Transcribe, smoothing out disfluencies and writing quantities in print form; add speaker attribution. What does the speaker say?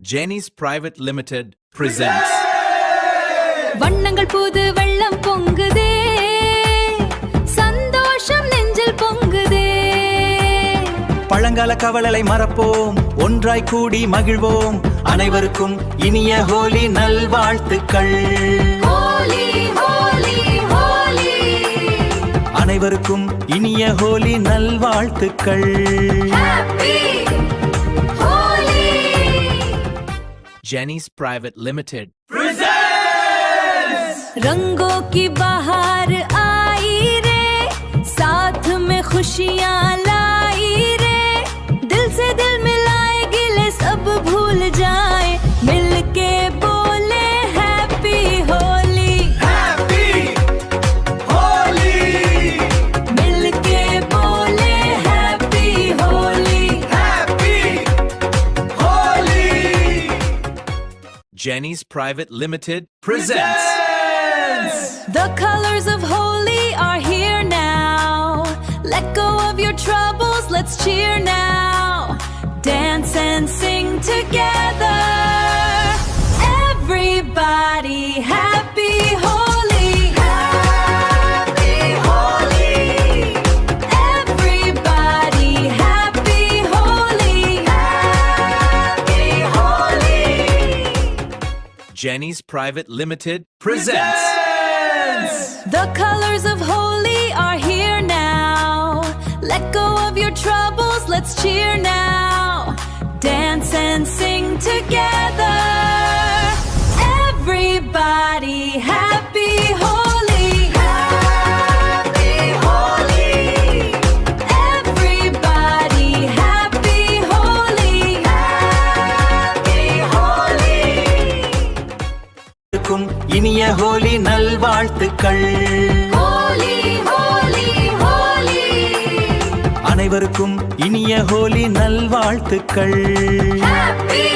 Speaker 1: Jenny's Private Limited presents
Speaker 2: வண்ணங்கள் புது வெள்ளம் பொங்குதே, சந்தோஷம் நெஞ்சில் பொங்குதே.
Speaker 3: பழங்கால கவலை மறப்போம், ஒன்றாய் கூடி மகிழ்வோம். அனைவருக்கும் இனிய ஹோலி நல்வாழ்த்துக்கள்.
Speaker 2: ஹோலி ஹோலி ஹோலி,
Speaker 3: அனைவருக்கும் இனிய ஹோலி நல்வாழ்த்துக்கள்.
Speaker 2: Happy Holi.
Speaker 1: Jenny's Private Limited
Speaker 2: रंगों की बहार आई रे, साथ में खुशियाँ लाई रे. दिल से दिल मिलाए, गिले सब भूल जाए, मिलके बोले हैप्पी होली.
Speaker 3: Happy Holi,
Speaker 2: मिलके बोले happy Holi.
Speaker 3: Happy Holi.
Speaker 1: Jenny's Private Limited presents
Speaker 2: The colors of holy are here now. Let go of your troubles, let's cheer now. Dance and sing together. Everybody happy holy. Happy holy. Everybody happy holy. Happy holy.
Speaker 1: Jenny's Private Limited presents
Speaker 2: The colors of holy are here now. Let go of your troubles, let's cheer now. Dance and sing together. Everybody happy holy. Happy holy. Everybody happy holy. Happy holy.
Speaker 3: அனைவருக்கும் இனிய ஹோலி நல்வாழ்த்துக்கள்.
Speaker 2: Holy, holy, holy.
Speaker 3: அனைவருக்கும் இனிய ஹோலி நல்வாழ்த்துக்கள்.
Speaker 2: Happy